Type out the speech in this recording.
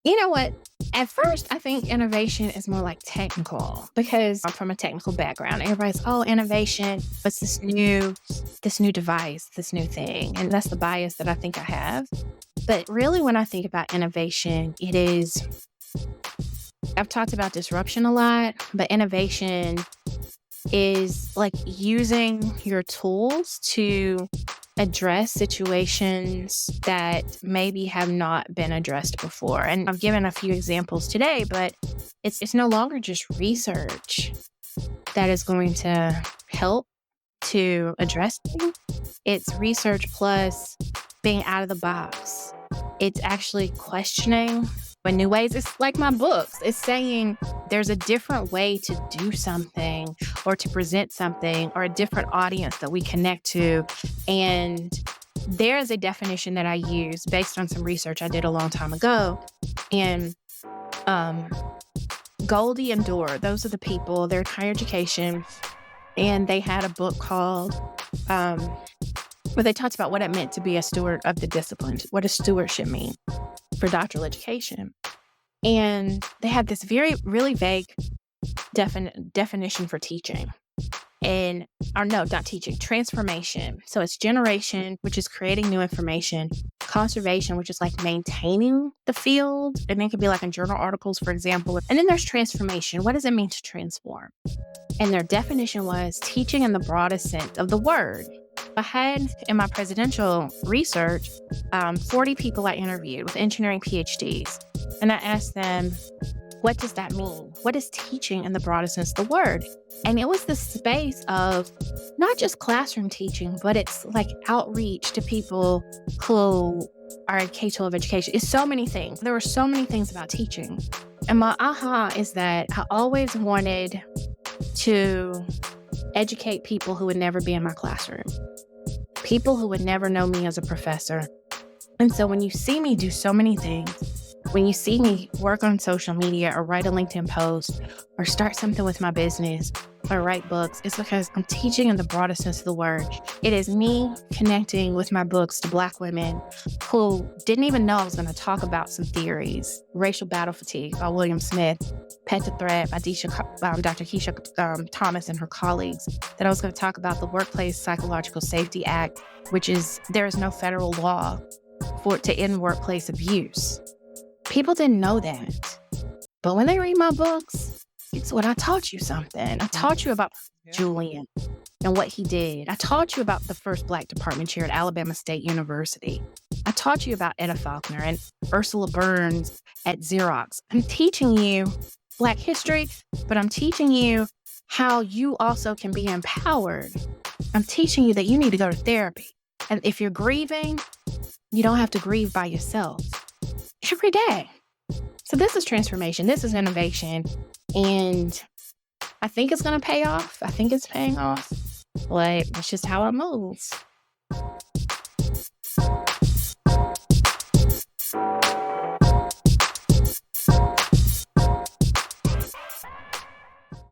You know what? At first, I think innovation is more like technical because I'm from a technical background. Everybody's, oh, innovation, what's this new device, this new thing? And that's the bias that I think I have. But really, when I think about innovation, I've talked about disruption a lot, but innovation is like using your tools to address situations that maybe have not been addressed before. And I've given a few examples today, but it's no longer just research that is going to help to address things. It's research plus being out of the box. It's actually questioning in new ways. It's like my books. It's saying there's a different way to do something or to present something or a different audience that we connect to. And there is a definition that I use based on some research I did a long time ago. And Goldie and Dorr, those are the people, they're in higher education. And they had a book called, where they talked about what it meant to be a steward of the disciplines. What does stewardship mean for doctoral education? And they had this really vague definition for teaching. Or no, not teaching, transformation. So it's generation, which is creating new information, conservation, which is like maintaining the field. And it could be like in journal articles, for example. And then there's transformation. What does it mean to transform? And their definition was teaching in the broadest sense of the word. I had in my presidential research 40 people I interviewed with engineering PhDs. And I asked them, what does that mean? What is teaching in the broadest sense of the word? And it was the space of not just classroom teaching, but it's like outreach to people who are in K-12 education. It's so many things. There were so many things about teaching. And my aha is that I always wanted to educate people who would never be in my classroom, people who would never know me as a professor. And so when you see me do so many things, when you see me work on social media or write a LinkedIn post or start something with my business or write books, it's because I'm teaching in the broadest sense of the word. It is me connecting with my books to Black women who didn't even know I was going to talk about some theories. Racial Battle Fatigue by William Smith, Pet to Threat by Dr. Keisha Thomas and her colleagues, that I was going to talk about the Workplace Psychological Safety Act, which is there is no federal law to end workplace abuse. People didn't know that. But when they read my books, it's what I taught you something. I taught you about Julian and what he did. I taught you about the first Black department chair at Alabama State University. I taught you about Etta Faulkner and Ursula Burns at Xerox. I'm teaching you Black history, but I'm teaching you how you also can be empowered. I'm teaching you that you need to go to therapy. And if you're grieving, you don't have to grieve by yourself. Every day. So this is transformation. This is innovation. And I think it's going to pay off. I think it's paying off. But it's just how I move.